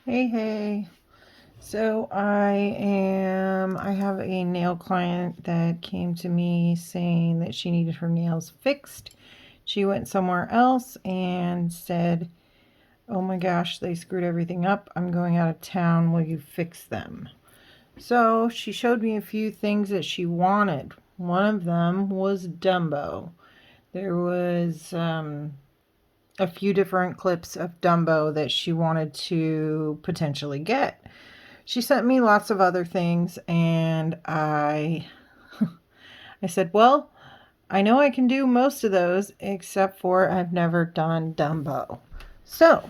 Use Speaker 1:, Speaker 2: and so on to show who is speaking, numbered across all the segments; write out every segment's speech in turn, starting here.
Speaker 1: Hey. So I have a nail client that came to me saying that she needed her nails fixed. She went somewhere else and said, "Oh my gosh, they screwed everything up. I'm going out of town. Will you fix them?" So she showed me a few things that she wanted. One of them was Dumbo. There was a few different clips of Dumbo that she wanted to potentially get. She sent me lots of other things, and I said, well, I know I can do most of those except for I've never done Dumbo. So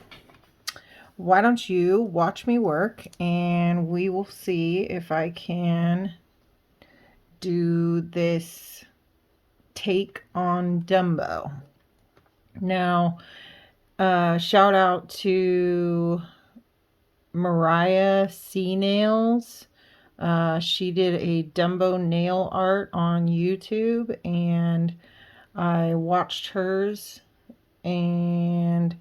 Speaker 1: why don't you watch me work and we will see if I can do this take on Dumbo. Now, shout out to Mariah C Nails. She did a Dumbo nail art on YouTube, and I watched hers and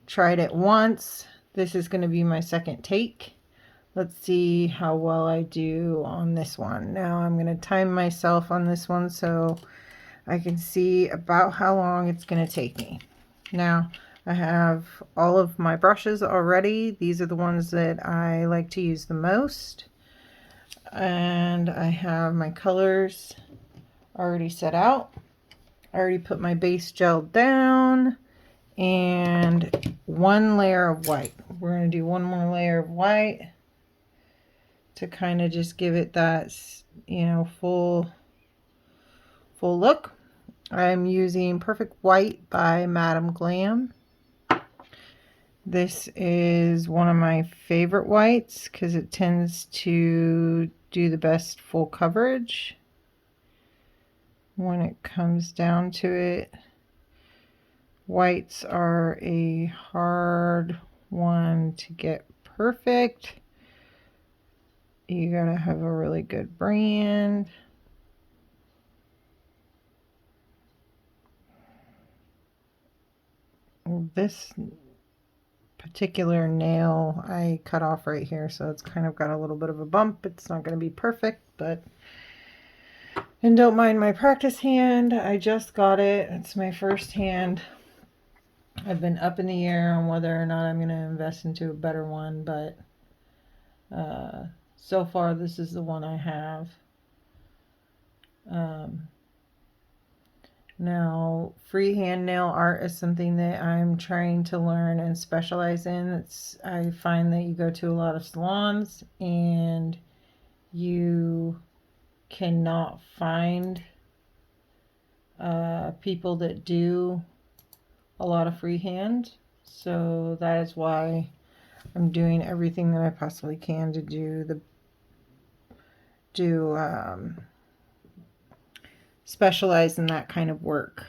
Speaker 1: tried it once. This is going to be my second take. Let's see how well I do on this one. Now I'm going to time myself on this one so I can see about how long it's going to take me. Now, I have all of my brushes already. These are the ones that I like to use the most. And I have my colors already set out. I already put my base gel down and one layer of white. We're going to do one more layer of white to kind of just give it that, full look. I'm using Perfect White by Madam Glam. This is one of my favorite whites because it tends to do the best full coverage when it comes down to it. Whites are a hard one to get perfect. You gotta have a really good brand. This particular nail I cut off right here, so it's kind of got a little bit of a bump. It's not going to be perfect, but and don't mind my practice hand. I just got it. It's my first hand. I've been up in the air on whether or not I'm going to invest into a better one, but so far this is the one I have. Now, freehand nail art is something that I'm trying to learn and specialize in. I find that you go to a lot of salons and you cannot find people that do a lot of freehand. So that is why I'm doing everything that I possibly can to specialize in that kind of work.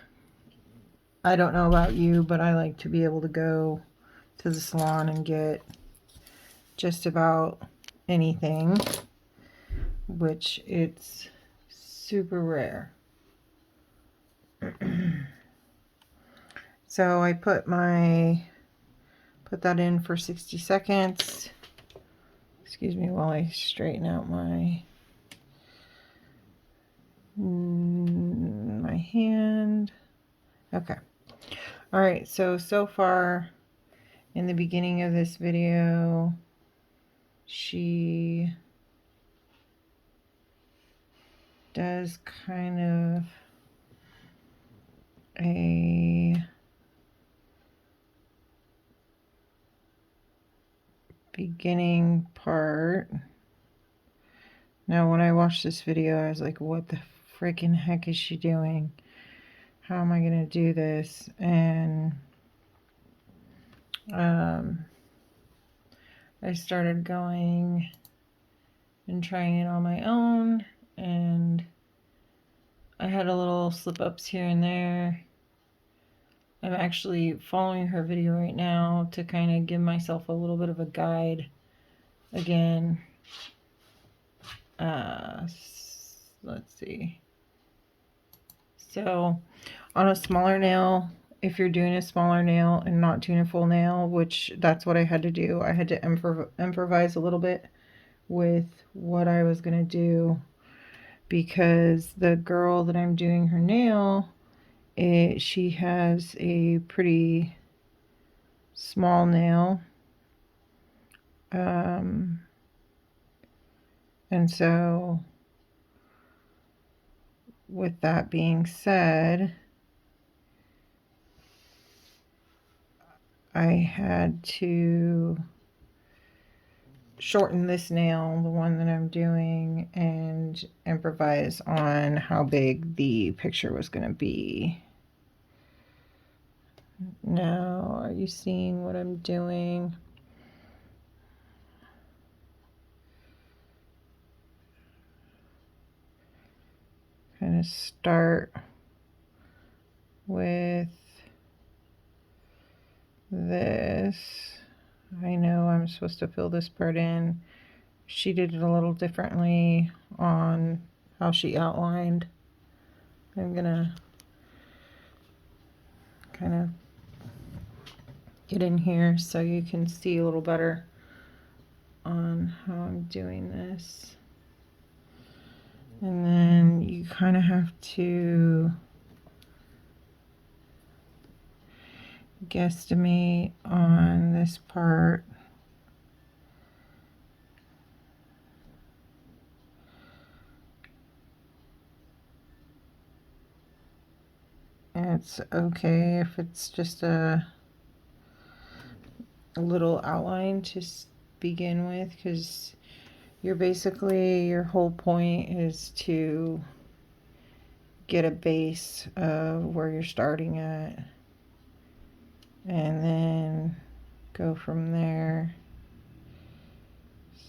Speaker 1: I don't know about you, but I like to be able to go to the salon and get just about anything, which it's super rare. So I put that in for 60 seconds. Excuse me while I straighten out my hand. Okay. All right, so far in the beginning of this video, she does kind of a beginning part. Now, when I watched this video, I was like, what the freaking heck is she doing? How am I going to do this? And I started going and trying it on my own, and I had a little slip-ups here and there. I'm actually following her video right now to kind of give myself a little bit of a guide again. Let's see. So on a smaller nail, if you're doing a smaller nail and not doing a full nail, which that's what I had to do. I had to improvise a little bit with what I was going to do, because the girl that I'm doing her nail, she has a pretty small nail. And so with that being said, I had to shorten this nail, the one that I'm doing, and improvise on how big the picture was going to be. Now, are you seeing what I'm doing? Kind of start with this. I know I'm supposed to fill this part in. She did it a little differently on how she outlined. I'm gonna kind of get in here so you can see a little better on how I'm doing this. And then you kind of have to guesstimate on this part. It's okay if it's just a little outline to begin with, because your whole point is to get a base of where you're starting at and then go from there.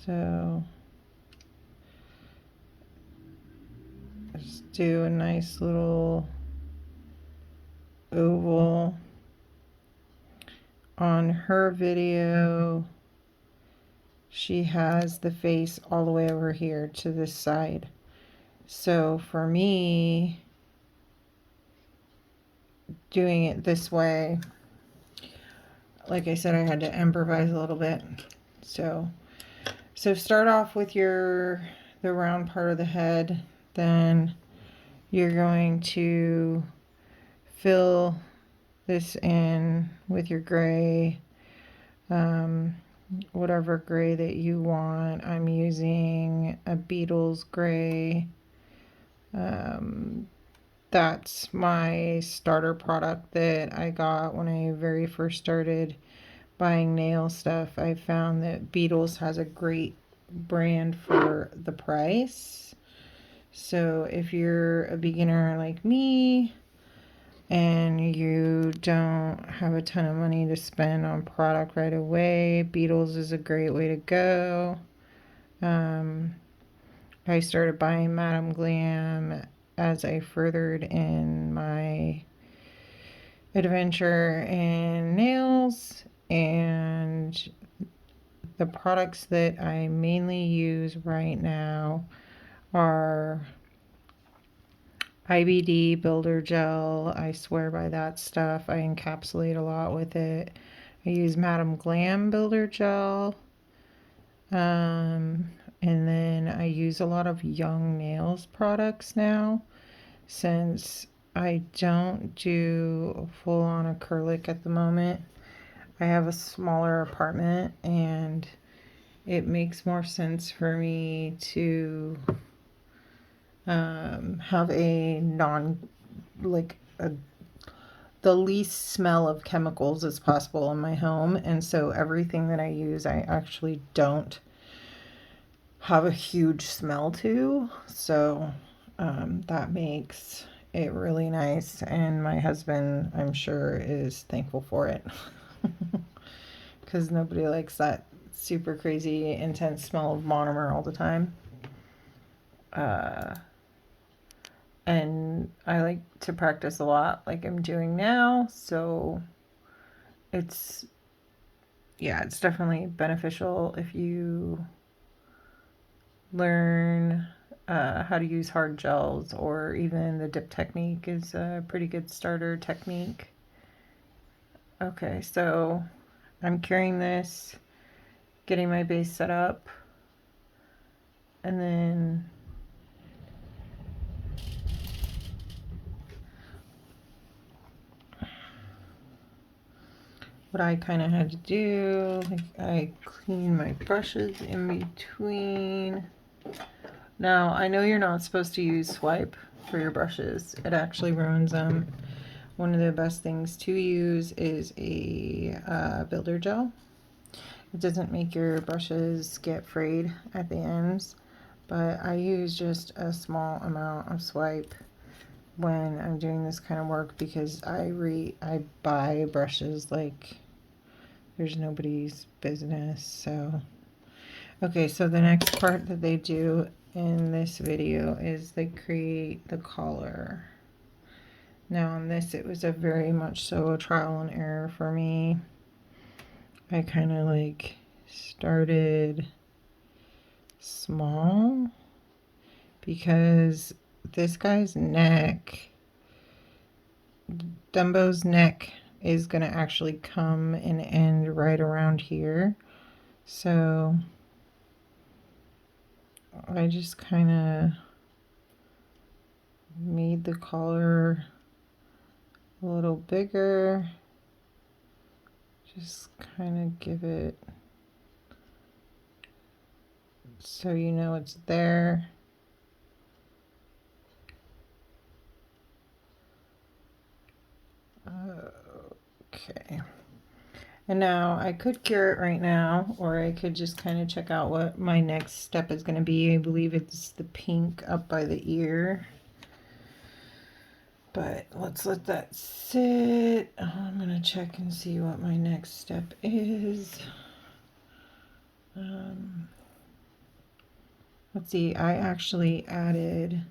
Speaker 1: So just do a nice little oval. On her video, she has the face all the way over here to this side. So for me, doing it this way, like I said, I had to improvise a little bit. So start off with the round part of the head, then you're going to fill this in with your gray, whatever gray that you want. I'm using a Beetles gray. That's my starter product that I got when I very first started buying nail stuff. I found that Beetles has a great brand for the price. So if you're a beginner like me and you don't have a ton of money to spend on product right away, Beetles is a great way to go. I started buying Madame Glam as I furthered in my adventure in nails, and the products that I mainly use right now are IBD Builder Gel. I swear by that stuff. I encapsulate a lot with it. I use Madame Glam Builder Gel. And then I use a lot of Young Nails products now, since I don't do full-on acrylic at the moment. I have a smaller apartment and it makes more sense for me to have a the least smell of chemicals as possible in my home. And so everything that I use, I actually don't have a huge smell to. So that makes it really nice. And my husband, I'm sure, is thankful for it. Because nobody likes that super crazy intense smell of monomer all the time. And I like to practice a lot like I'm doing now, so it's definitely beneficial if you learn how to use hard gels, or even the dip technique is a pretty good starter technique. Okay, so I'm curing this, getting my base set up, and then what I kind of had to do, like I clean my brushes in between. Now, I know you're not supposed to use swipe for your brushes. It actually ruins them. One of the best things to use is a builder gel. It doesn't make your brushes get frayed at the ends, but I use just a small amount of swipe when I'm doing this kind of work because I buy brushes like there's nobody's business. So okay, so the next part that they do in this video is they create the collar. Now on this it was a very much so a trial and error for me. I kind of like started small because this guy's neck, Dumbo's neck, is going to actually come and end right around here. So I just kind of made the collar a little bigger. Just kind of give it so you know it's there. Okay. And now I could cure it right now, or I could just kind of check out what my next step is going to be. I believe it's the pink up by the ear. But let's let that sit. I'm going to check and see what my next step is. Let's see, I actually added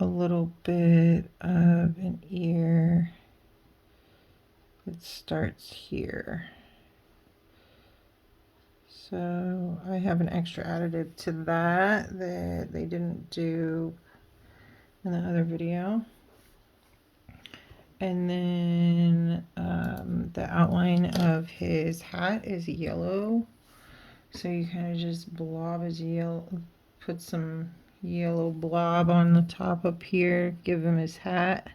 Speaker 1: a little bit of an ear. It starts here. So I have an extra additive to that they didn't do in the other video. And then the outline of his hat is yellow. So you kind of just blob his yellow, put some yellow blob on the top up here, give him his hat.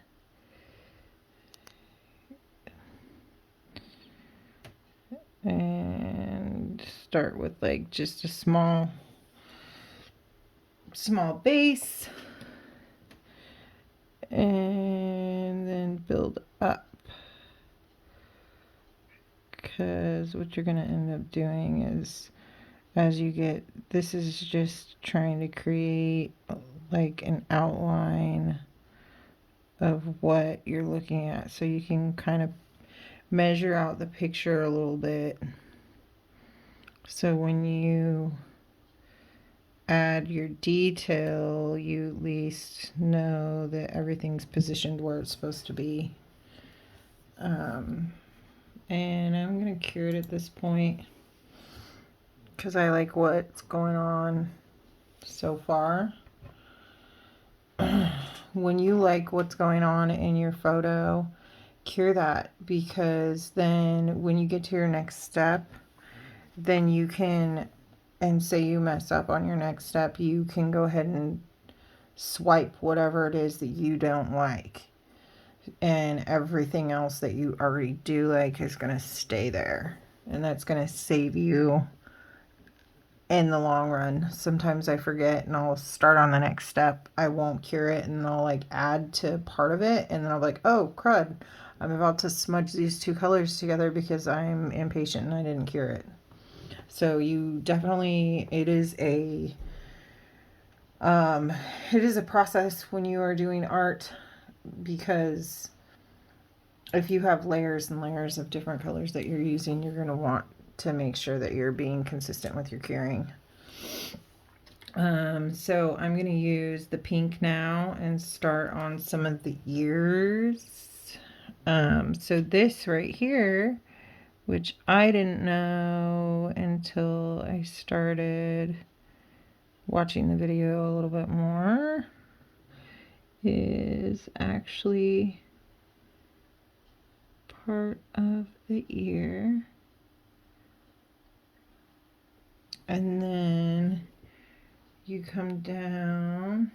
Speaker 1: And start with like just a small base. And then build up. Because what you're going to end up doing is as you get, this is just trying to create like an outline of what you're looking at so you can kind of measure out the picture a little bit. So when you add your detail, you at least know that everything's positioned where it's supposed to be. And I'm going to cure it at this point because I like what's going on so far. When you like what's going on in your photo, cure that, because then when you get to your next step, then you can, and say you mess up on your next step, you can go ahead and swipe whatever it is that you don't like, and everything else that you already do like is going to stay there, and that's going to save you in the long run. Sometimes I forget and I'll start on the next step. I won't cure it and I'll like add to part of it, and then I'll be like, oh crud, I'm about to smudge these two colors together because I'm impatient and I didn't cure it. So you definitely, it is a process when you are doing art, because if you have layers and layers of different colors that you're using, you're going to want to make sure that you're being consistent with your curing. So I'm going to use the pink now and start on some of the ears. So this right here, which I didn't know until I started watching the video a little bit more, is actually part of the ear. And then you come down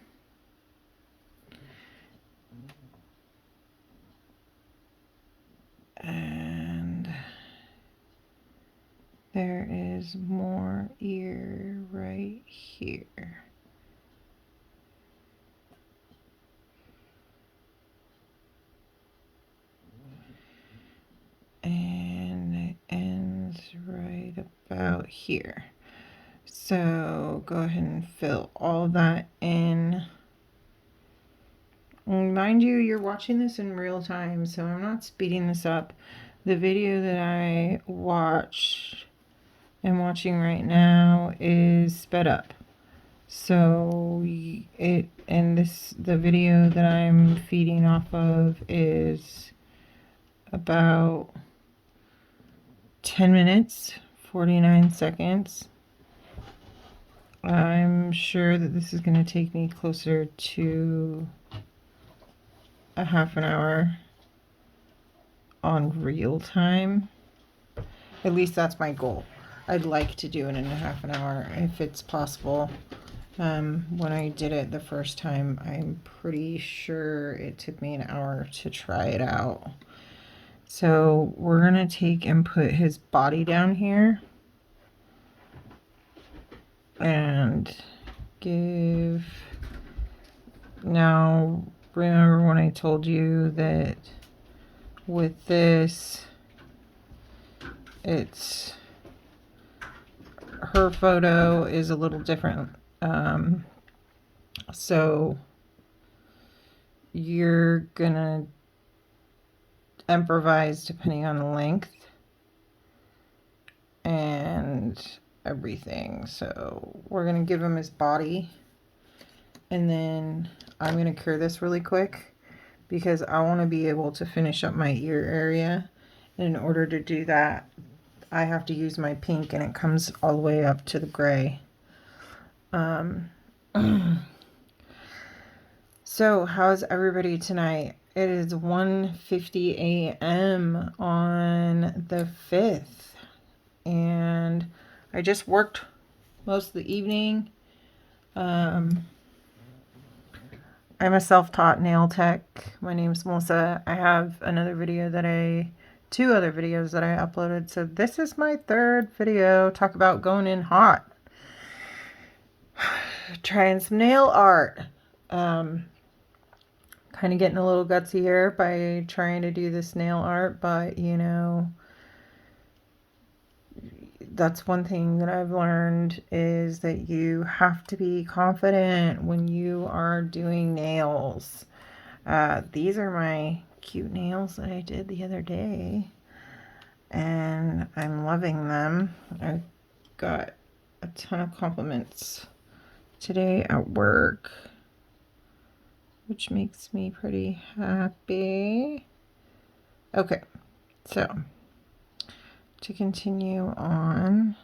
Speaker 1: and there is more ear right here. And it ends right about here. So go ahead and fill all that in. And mind you, you're watching this in real time, so I'm not speeding this up. The video that I am watching right now is sped up. So the video that I'm feeding off of is about 10 minutes, 49 seconds. I'm sure that this is going to take me closer to a half an hour on real time. At least that's my goal. I'd like to do it in a half an hour if it's possible. When I did it the first time, I'm pretty sure it took me an hour to try it out. So we're going to take and put his body down here and give... Now, remember when I told you that with this, her photo is a little different. So you're gonna improvise depending on the length and everything. So we're gonna give him his body, and then I'm gonna cure this really quick because I want to be able to finish up my ear area. And in order to do that, I have to use my pink, and it comes all the way up to the gray. So how's everybody tonight? It is 1:50 a.m. on the 5th, and I just worked most of the evening. I'm a self-taught nail tech. My name's Melissa. I have two other videos that I uploaded. So this is my third video. Talk about going in hot. Trying some nail art. Kind of getting a little gutsy here by trying to do this nail art, but you know, that's one thing that I've learned is that you have to be confident when you are doing nails. These are my cute nails that I did the other day, and I'm loving them. I got a ton of compliments today at work, which makes me pretty happy. Okay, so to continue on,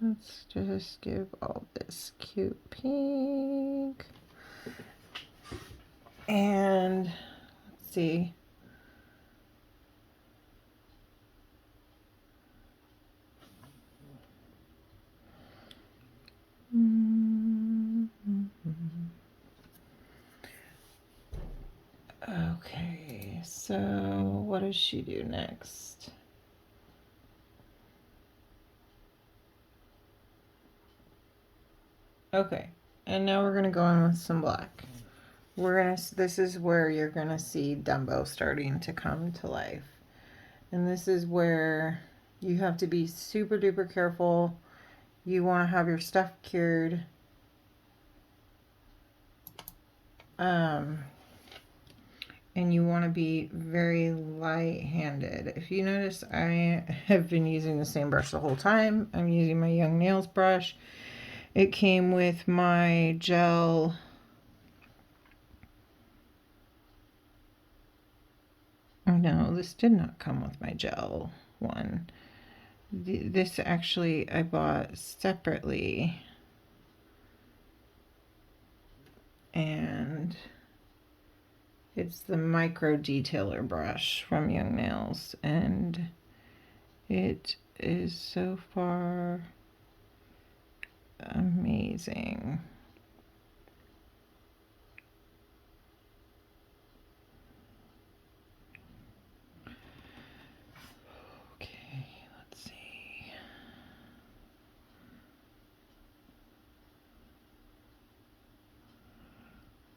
Speaker 1: let's just give all this cute pink. And let's see. Okay, so what does she do next? Okay, and now we're gonna go in with some black. This is where you're gonna see Dumbo starting to come to life. And this is where you have to be super duper careful. You want to have your stuff cured. And you want to be very light-handed. If you notice, I have been using the same brush the whole time. I'm using my Young Nails brush. It came with my gel. No, this did not come with my gel one. This actually I bought separately. And It's the micro detailer brush from Young Nails, and it is so far amazing. Okay, let's see.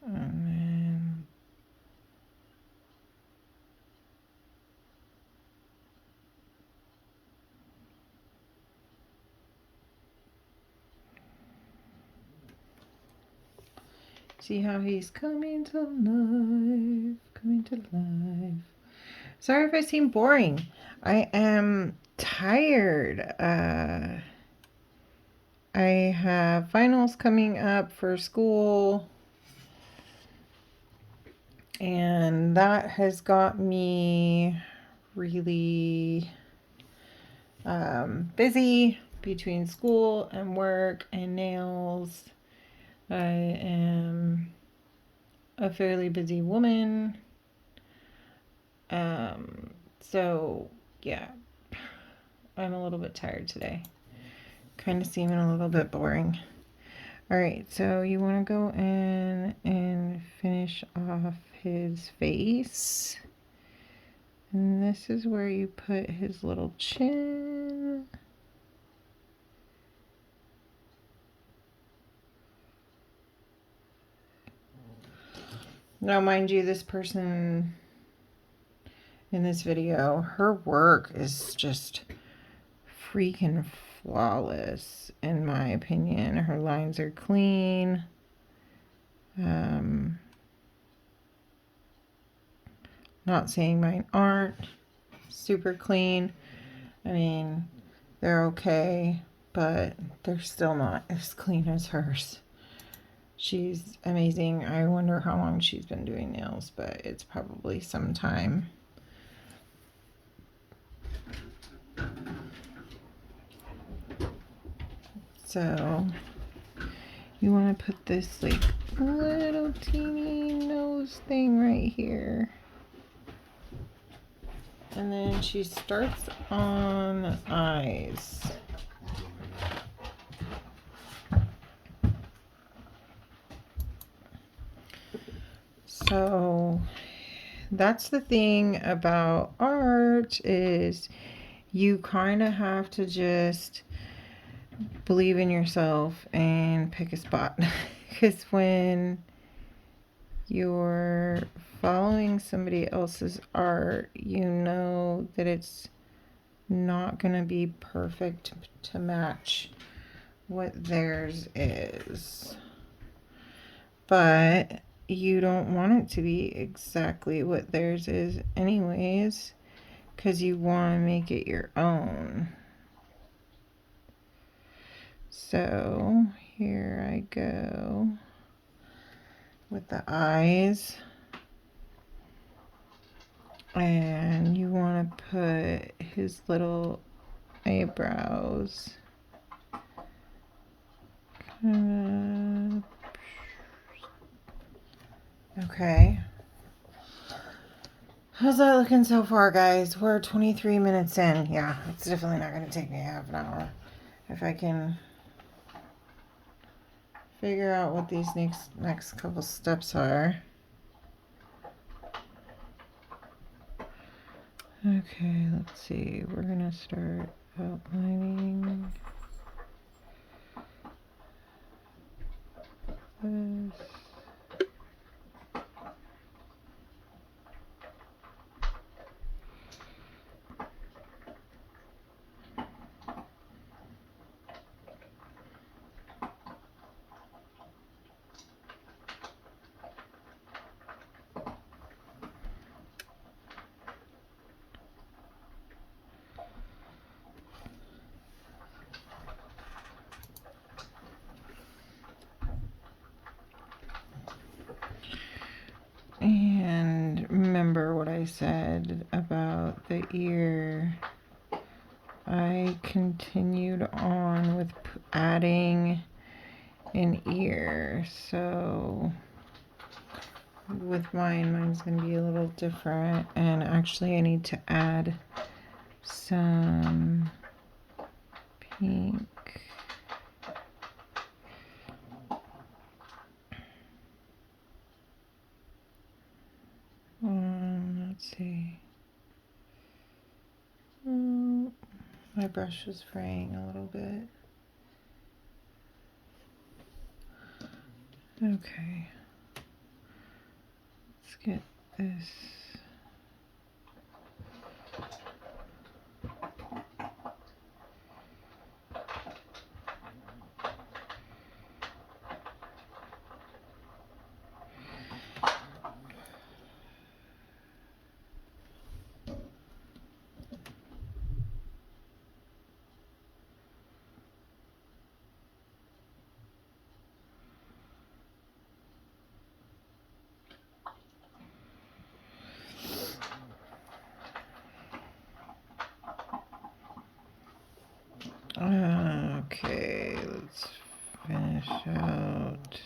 Speaker 1: And then see how he's coming to life, coming to life. Sorry if I seem boring. I am tired. I have finals coming up for school, and that has got me really busy between school and work and nails. I am a fairly busy woman. So yeah, I'm a little bit tired today. Kind of seeming a little bit boring. All right, so you want to go in and finish off his face. And this is where you put his little chin. Now, mind you, this person in this video, her work is just freaking flawless, in my opinion. Her lines are clean. Not saying mine aren't super clean. I mean, they're okay, but they're still not as clean as hers. She's amazing. I wonder how long she's been doing nails, but it's probably some time. So you want to put this like little teeny nose thing right here. And then she starts on the eyes. So that's the thing about art, is you kind of have to just believe in yourself and pick a spot. Because when you're following somebody else's art, you know that it's not going to be perfect to match what theirs is. But you don't want it to be exactly what theirs is anyways, because you want to make it your own. So here I go with the eyes, and you want to put his little eyebrows okay. How's that looking so far, guys? We're 23 minutes in. Yeah, it's definitely not going to take me half an hour. If I can figure out what these next couple steps are. Okay, let's see. We're going to start outlining this. And remember what I said about the ear. I continued on with adding an ear. So with mine. Mine's going to be a little different. And actually I need to add some pink. Let's see. My brush is fraying a little bit. Okay. Let's get this. Okay, let's finish out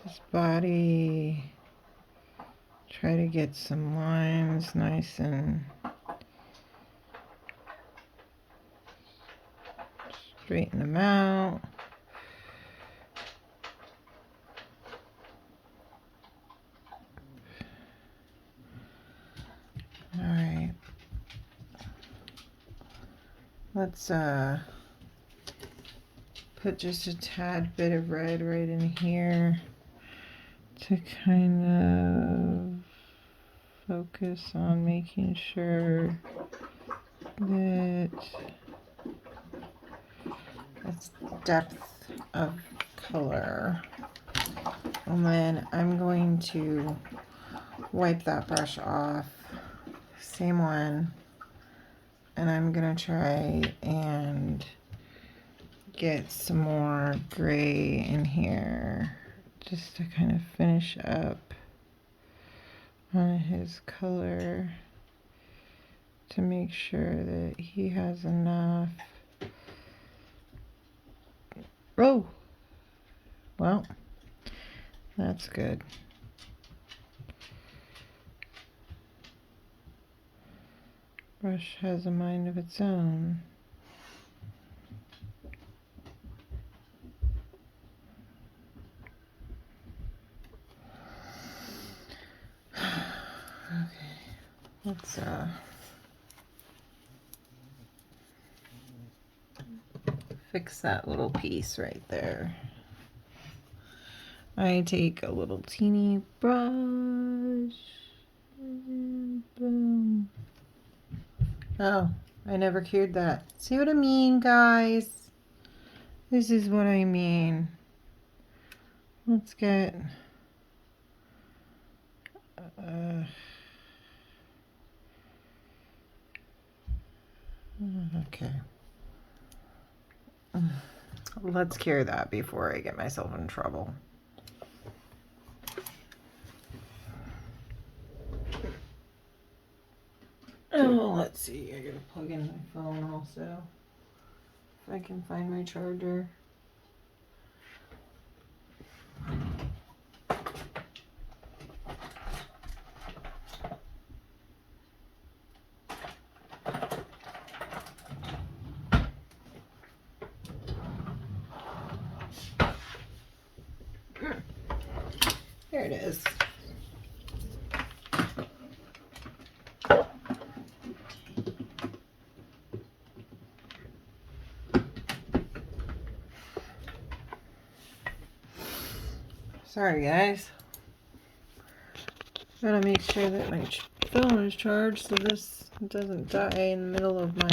Speaker 1: his body. Try to get some lines nice and straighten them out. All right. Let's put just a tad bit of red right in here to kind of focus on making sure that it's depth of color. And then I'm going to wipe that brush off, same one, and I'm gonna try and get some more gray in here just to kind of finish up on his color to make sure that he has enough. Oh, well, that's good. Brush has a mind of its own. Okay, let's fix that little piece right there. I take a little teeny brush and boom. Oh, I never cured that. See what I mean, guys? This is what I mean. Let's get okay. Let's cure that before I get myself in trouble. Oh, let's see. I gotta plug in my phone also. If I can find my charger. There it is. Sorry, guys. Gotta make sure that my phone is charged so this doesn't die in the middle of my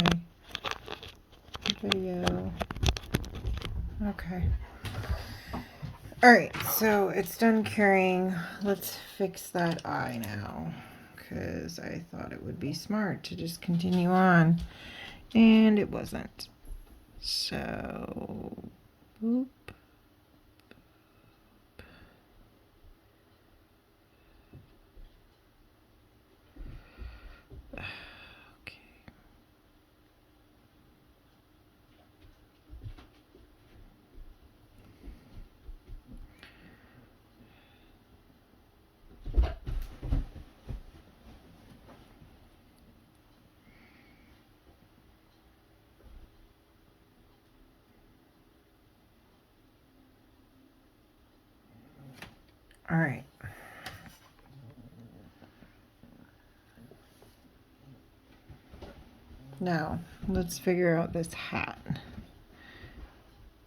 Speaker 1: video. Okay. Alright, so it's done curing. Let's fix that eye now, because I thought it would be smart to just continue on, and it wasn't. So, boop. All right. Now, let's figure out this hat.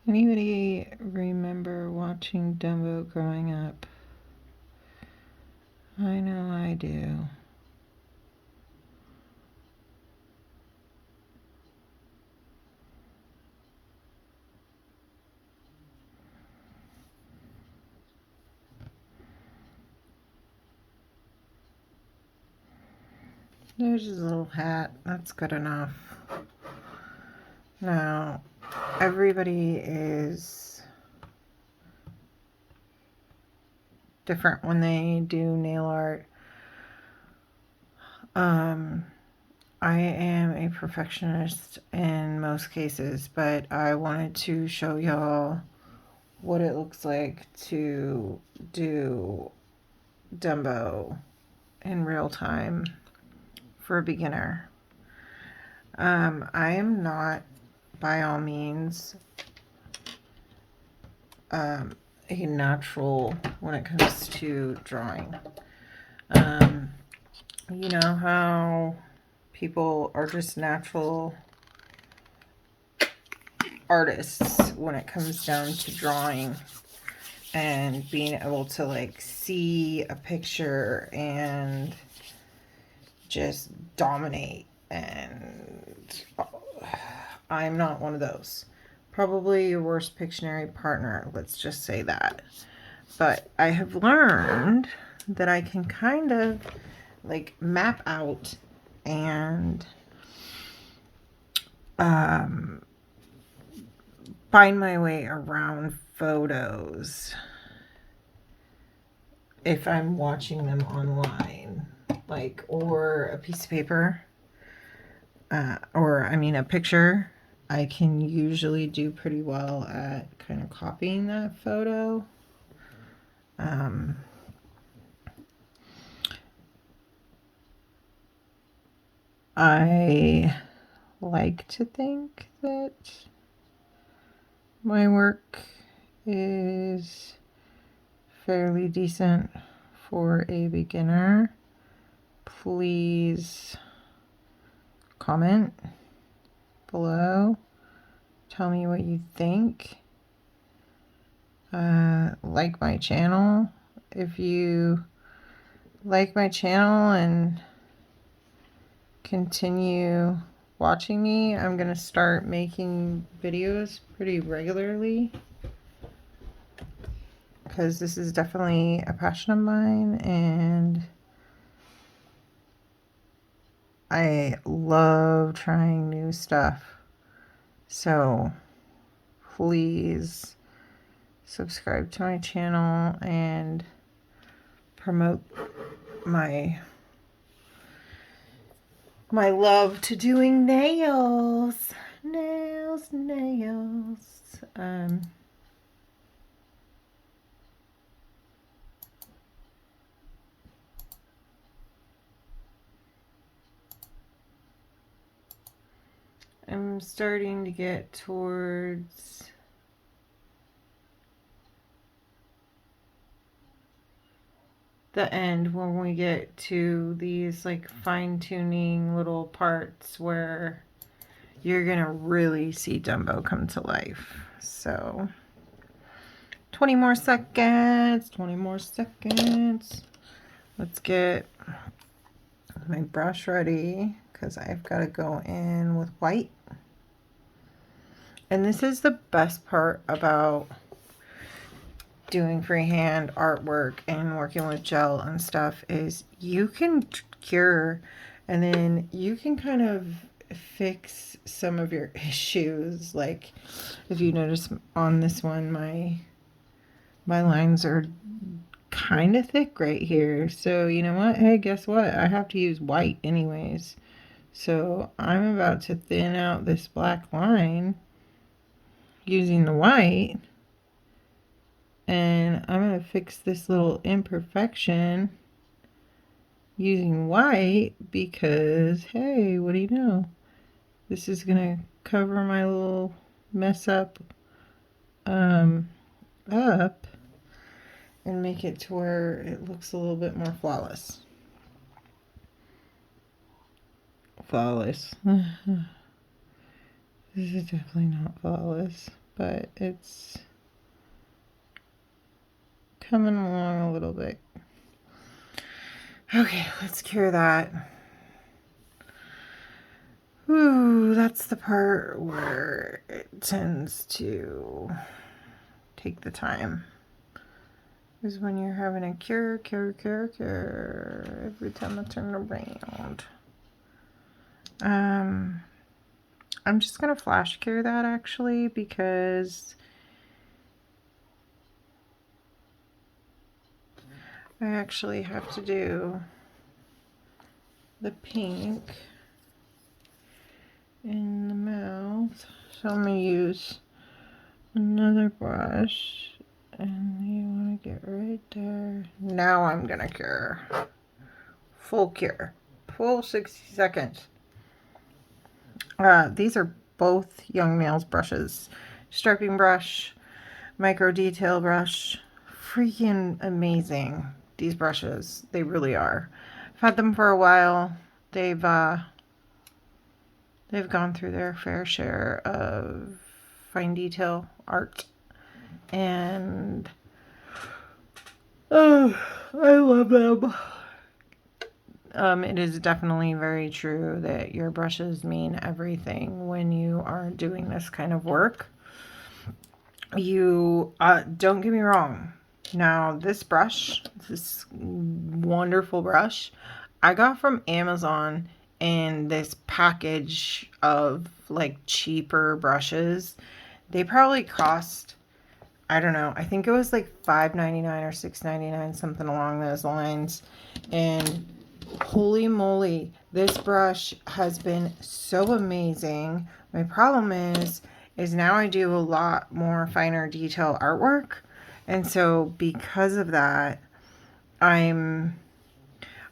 Speaker 1: Anybody remember watching Dumbo growing up? I know I do. There's his little hat. That's good enough. Now, everybody is different when they do nail art. I am a perfectionist in most cases, but I wanted to show y'all what it looks like to do Dumbo in real time for a beginner. I am not, by all means, a natural when it comes to drawing. You know how people are just natural artists when it comes down to drawing and being able to like see a picture and just dominate, and I'm not one of those. Probably your worst Pictionary partner, let's just say that. But I have learned that I can kind of like map out and find my way around photos if I'm watching them online, like, or a piece of paper, or I mean a picture. I can usually do pretty well at kind of copying that photo. I like to think that my work is fairly decent for a beginner. Please comment below. Tell me what you think. Like my channel. If you like my channel and continue watching me, I'm going to start making videos pretty regularly, because this is definitely a passion of mine and I love trying new stuff. So please subscribe to my channel and promote my love to doing nails. I'm starting to get towards the end when we get to these like fine-tuning little parts where you're gonna really see Dumbo come to life. So 20 more seconds. Let's get my brush ready because I've got to go in with white. And this is the best part about doing freehand artwork and working with gel and stuff, is you can cure and then you can kind of fix some of your issues. Like if you notice on this one, my lines are kind of thick right here. So you know what? Hey, guess what? I have to use white anyways. So I'm about to thin out this black line using the white. And I'm going to fix this little imperfection using white because, hey, what do you know? This is going to cover my little mess up. and make it to where it looks a little bit more flawless. Flawless. This is definitely not flawless, but it's coming along a little bit. Okay, let's cure that. Ooh, that's the part where it tends to take the time. Is when you're having a cure every time I turn around. I'm just gonna flash cure that actually, because I actually have to do the pink in the mouth. So I'm gonna use another brush, and you want to get right there. Now I'm gonna cure. Full cure. Full 60 seconds. These are both Young Nails brushes. Striping brush, micro detail brush. Freaking amazing, these brushes. They really are. I've had them for a while. They've gone through their fair share of fine detail art, and oh, I love them. It is definitely very true that your brushes mean everything when you are doing this kind of work. You don't get me wrong. Now, this brush, this wonderful brush, I got from Amazon in this package of like cheaper brushes. They probably cost, I don't know, I think it was like $5.99 or $6.99, something along those lines. And holy moly, this brush has been so amazing. My problem is now I do a lot more finer detail artwork. And so because of that, I'm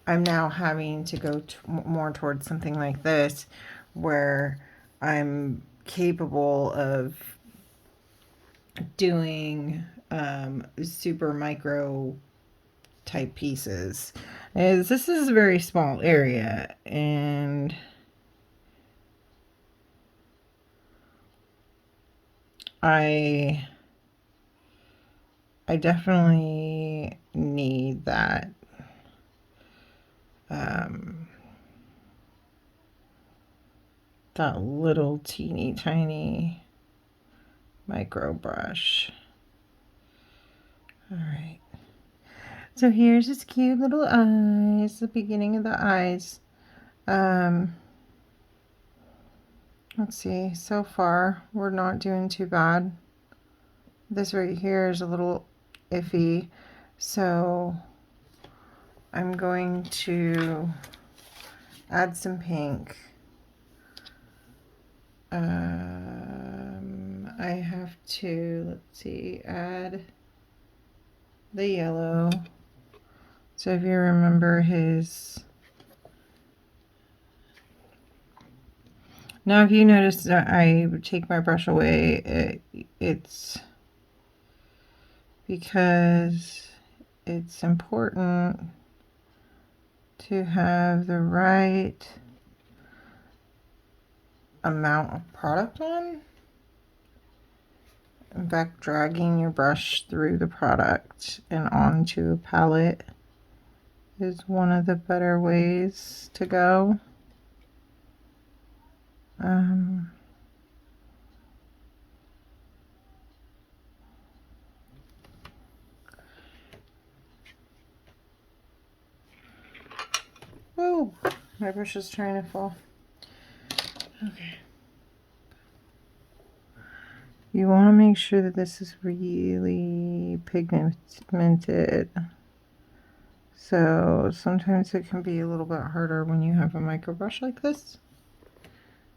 Speaker 1: now having to go more towards something like this, where I'm capable of doing super micro type pieces. This is a very small area, and I definitely need that that little teeny tiny micro brush. All right. So here's his cute little eyes, the beginning of the eyes. Let's see, so far we're not doing too bad. This right here is a little iffy, so I'm going to add some pink. I have to, let's see, add the yellow. So if you remember his, now if you notice that I take my brush away, it's because it's important to have the right amount of product on. In fact, dragging your brush through the product and onto a palette is one of the better ways to go. Whoa, my brush is trying to fall. Okay. You want to make sure that this is really pigmented. So sometimes it can be a little bit harder when you have a micro brush like this,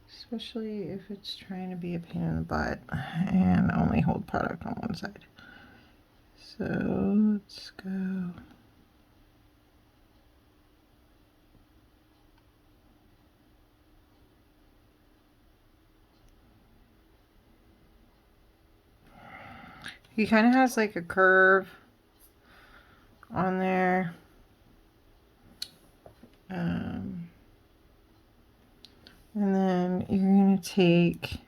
Speaker 1: especially if it's trying to be a pain in the butt and only hold product on one side. So let's go. He kind of has like a curve on there. And then you're going to take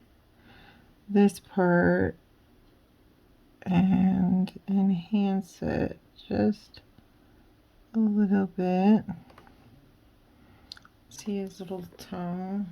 Speaker 1: this part and enhance it just a little bit. See his little tongue.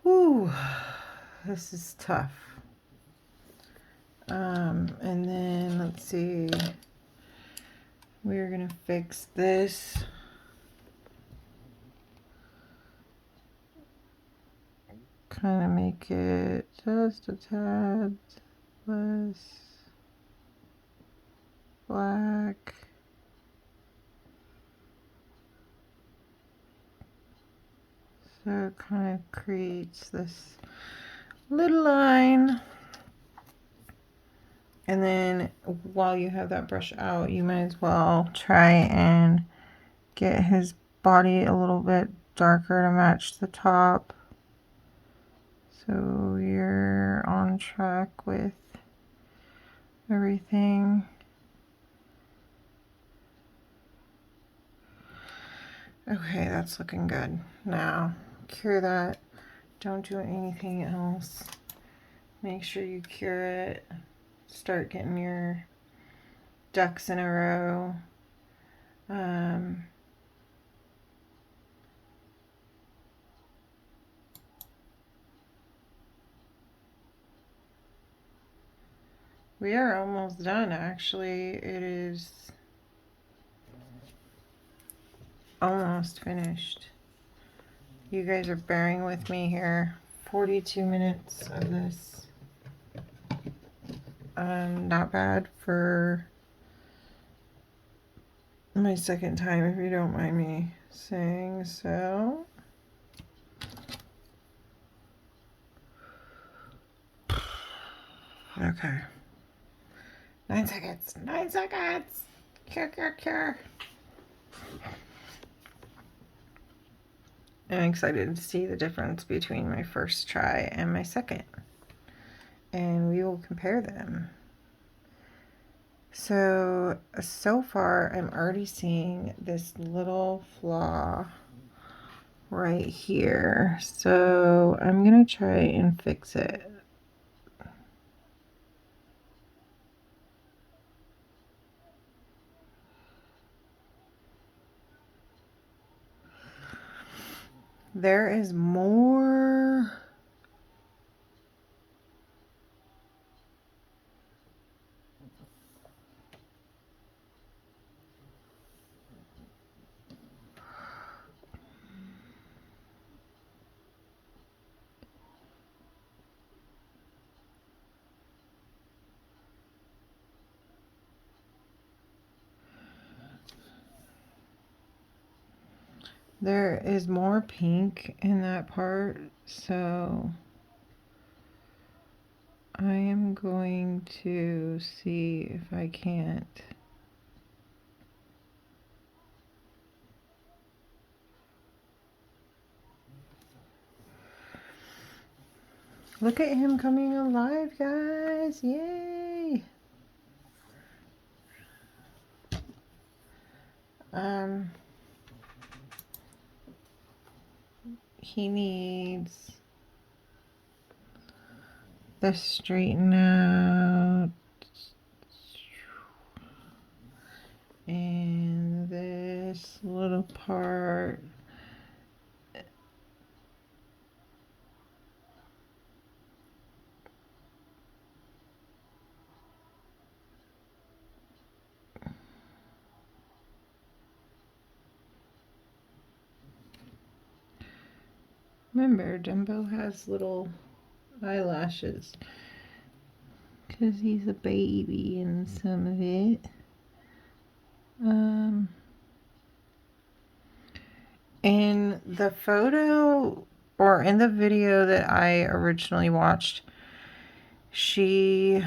Speaker 1: Ooh, this is tough. And then let's see, we're gonna fix this. Kind of make it just a tad less black. So it kind of creates this little line. And then while you have that brush out, you might as well try and get his body a little bit darker to match the top. So you're on track with everything. Okay, that's looking good. Now, cure that. Don't do anything else. Make sure you cure it. Start getting your ducks in a row. We are almost done, actually. It is almost finished. You guys are bearing with me here. 42 minutes of this. Not bad for my second time, if you don't mind me saying so. Okay. 9 seconds. 9 seconds. Cure, cure, cure. I'm excited to see the difference between my first try and my second. And we will compare them. So far I'm already seeing this little flaw right here. So I'm gonna try and fix it. There is more. There is more pink in that part, so I am going to see if I can't. Look at him coming alive, guys. Yay! He needs the straighten out and this little part. Remember, Dumbo has little eyelashes because he's a baby in some of it. In the photo or in the video that I originally watched, she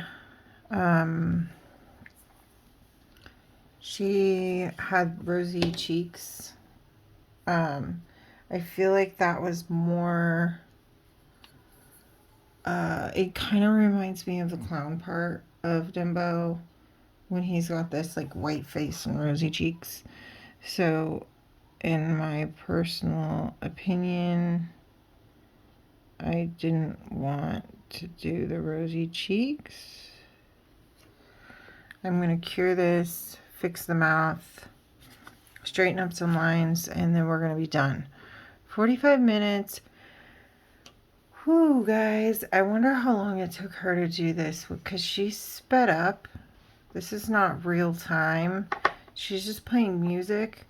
Speaker 1: had rosy cheeks. I feel like that was more, it kind of reminds me of the clown part of Dumbo when he's got this like white face and rosy cheeks. So in my personal opinion, I didn't want to do the rosy cheeks. I'm going to cure this, fix the mouth, straighten up some lines, and then we're going to be done. 45 minutes. Whew, guys. I wonder how long it took her to do this because she sped up. This is not real time. She's just playing music.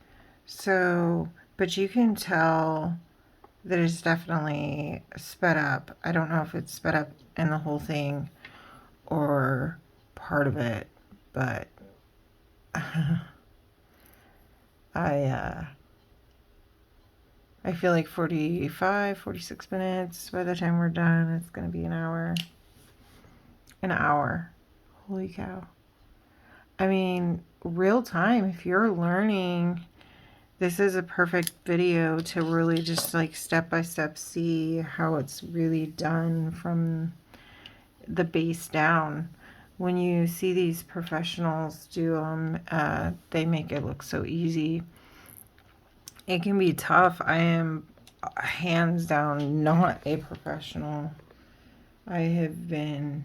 Speaker 1: So, but you can tell that it's definitely sped up. I don't know if it's sped up in the whole thing or part of it, but I feel like 45, 46 minutes. By the time we're done, it's going to be an hour. An hour. Holy cow. I mean, real time, if you're learning, this is a perfect video to really just like step by step see how it's really done from the base down. When you see these professionals do them, they make it look so easy. It can be tough. I am hands down not a professional. I have been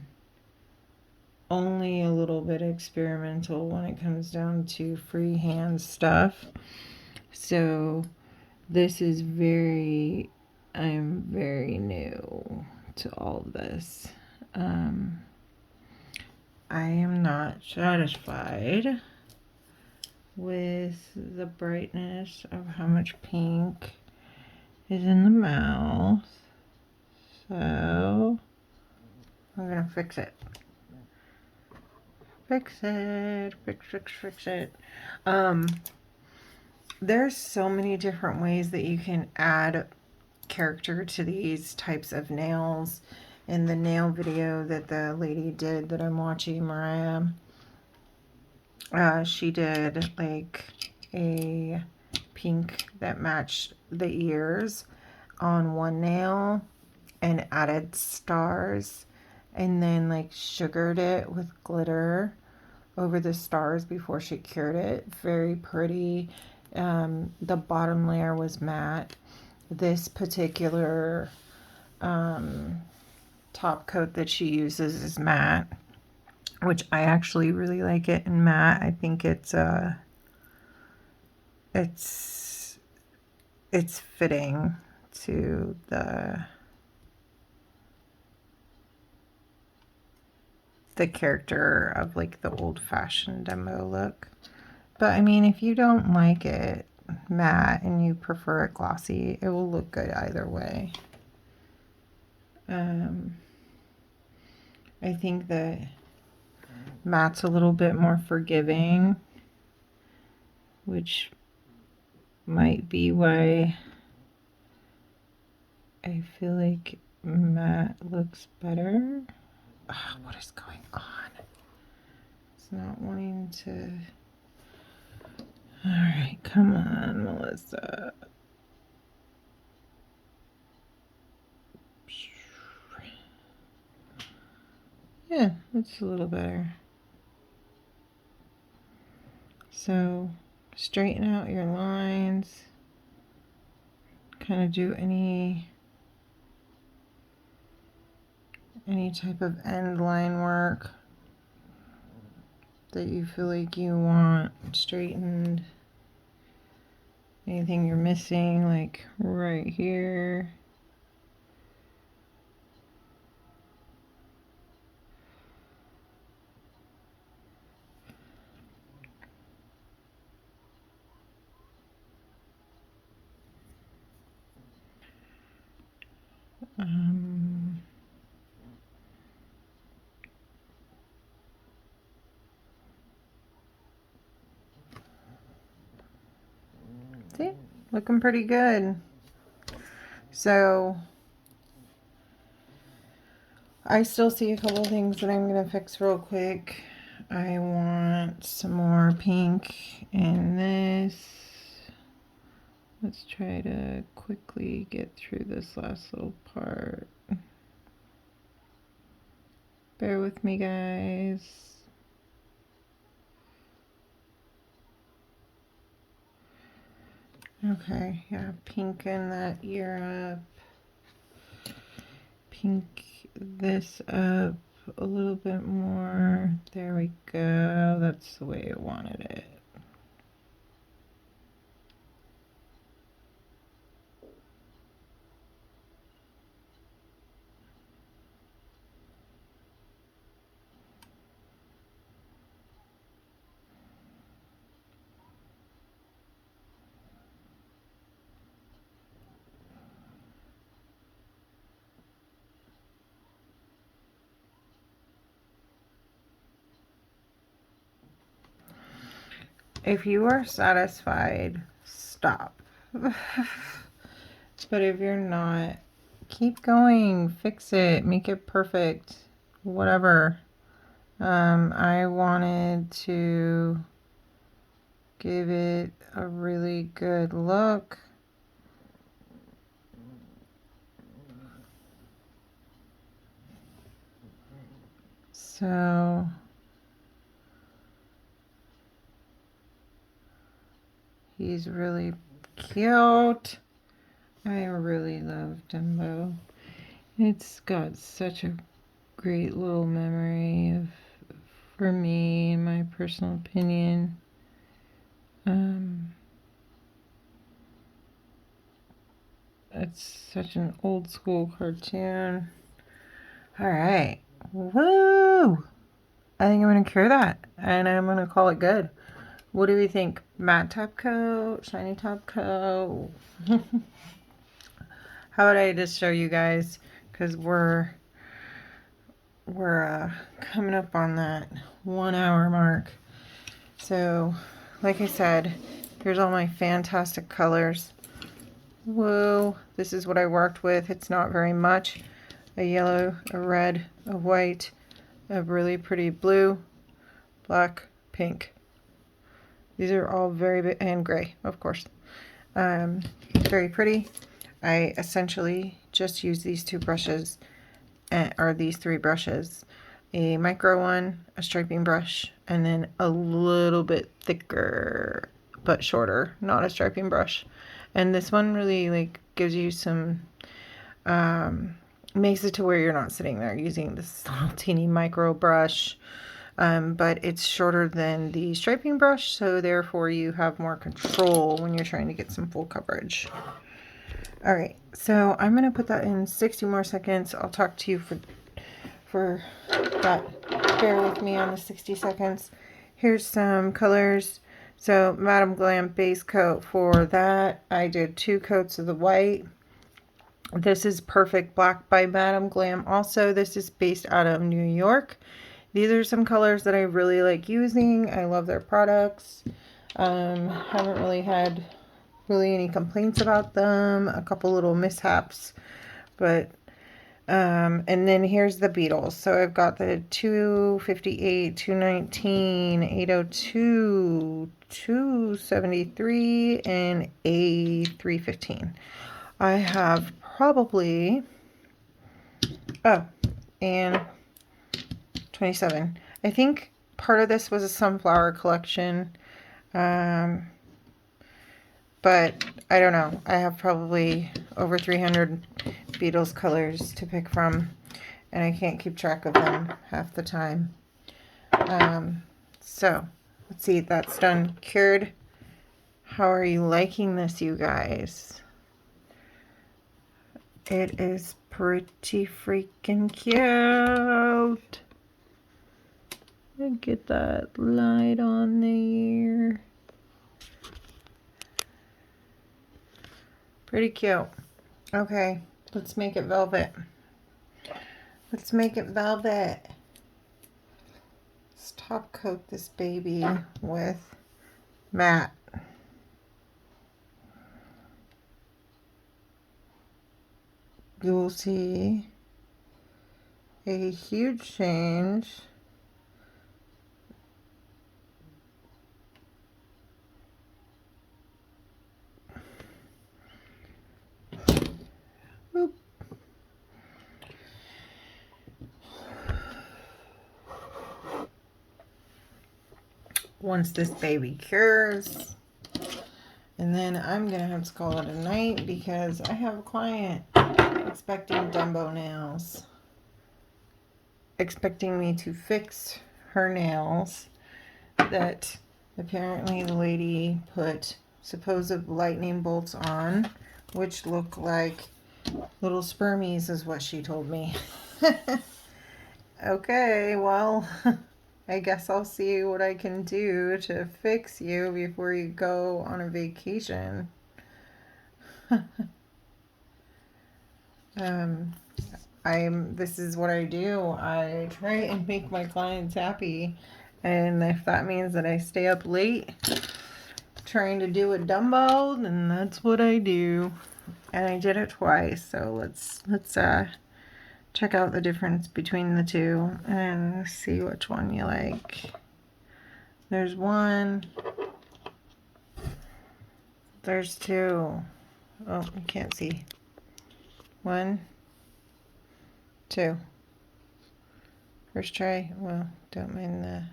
Speaker 1: only a little bit experimental when it comes down to freehand stuff. So this is I'm very new to all of this. I am not satisfied with the brightness of how much pink is in the mouth. So I'm gonna fix it. Fix it. Fix it. There's so many different ways that you can add character to these types of nails. In the nail video that the lady did that I'm watching, Mariah, she did like a pink that matched the ears on one nail and added stars and then like sugared it with glitter over the stars before she cured it. Very pretty. The bottom layer was matte. This particular top coat that she uses is matte, which I actually really like it in matte. I think it's fitting to the character of like the old-fashioned Dumbo look. But I mean, if you don't like it matte and you prefer it glossy, it will look good either way. I think that matte's a little bit more forgiving, which might be why I feel like matte looks better. Ugh, what is going on? It's not wanting to... Alright, come on, Melissa. Yeah, it's a little better. So, straighten out your lines. Kind of do any type of end line work that you feel like you want straightened. Anything you're missing, like right here. See? looking pretty good. So I still see a couple things that I'm going to fix real quick. I want some more pink in this. Let's try to quickly get through this last little part. Bear with me, guys. Okay, yeah, pink in that ear up. Pink this up a little bit more. There we go. That's the way I wanted it. If you are satisfied, stop. But if you're not, keep going, fix it, make it perfect, whatever. I wanted to give it a really good look. So he's really cute. I really love Dumbo. It's got such a great little memory for me, in my personal opinion. It's such an old school cartoon. All right. Woo! I think I'm going to cure that, and I'm going to call it good. What do we think? Matte top coat, shiny top coat? How would I just show you guys? Because we're coming up on that 1 hour mark. So, like I said, here's all my fantastic colors. Whoa, this is what I worked with. It's not very much. A yellow, a red, a white, a really pretty blue, black, pink. These are all very big, and gray, of course. Very pretty. I essentially just use these two brushes, or these three brushes. A micro one, a striping brush, and then a little bit thicker but shorter, not a striping brush. And this one really like gives you some, makes it to where you're not sitting there using this little teeny micro brush. But it's shorter than the striping brush, so therefore you have more control when you're trying to get some full coverage. All right, so I'm gonna put that in 60 more seconds. I'll talk to you for that. Bear with me on the 60 seconds. Here's some colors. So Madam Glam base coat. For that, I did 2 coats of the white. This is Perfect Black by Madam Glam. Also, this is based out of New York. These are some colors that I really like using. I love their products. Haven't really had any complaints about them. A couple little mishaps, but and then here's the Beatles. So I've got the 258, 219, 802, 273, and A315. I have probably, and 27. I think part of this was a sunflower collection, but I don't know. I have probably over 300 Beatles colors to pick from, and I can't keep track of them half the time. So let's see, that's done, cured. How are you liking this, you guys? It is pretty freaking cute. Get that light on there. Pretty cute. Okay, let's make it velvet. Let's make it velvet. Let's top coat this baby with matte. you will see a huge change. Oop. Once this baby cures. And then I'm going to have to call it a night because I have a client expecting Dumbo nails. Expecting me to fix her nails that apparently the lady put supposed lightning bolts on, which look like little spermies is what she told me. Okay, well, I guess I'll see what I can do to fix you before you go on a vacation. This is what I do. I try and make my clients happy. And if that means that I stay up late trying to do a Dumbo, then that's what I do. And I did it twice, so let's check out the difference between the two and see which one you like. There's one. There's two. Oh, you can't see. 1, 2. First try. Well, don't mind the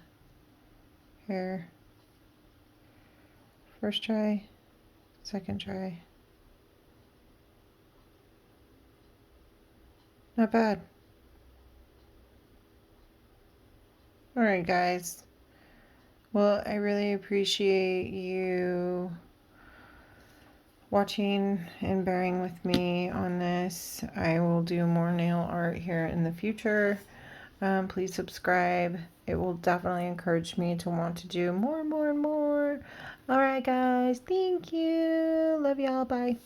Speaker 1: hair. First try. Second try. Not bad. Alright, guys. Well, I really appreciate you watching and bearing with me on this. I will do more nail art here in the future. Please subscribe. It will definitely encourage me to want to do more and more and more. Alright, guys. Thank you. Love y'all. Bye.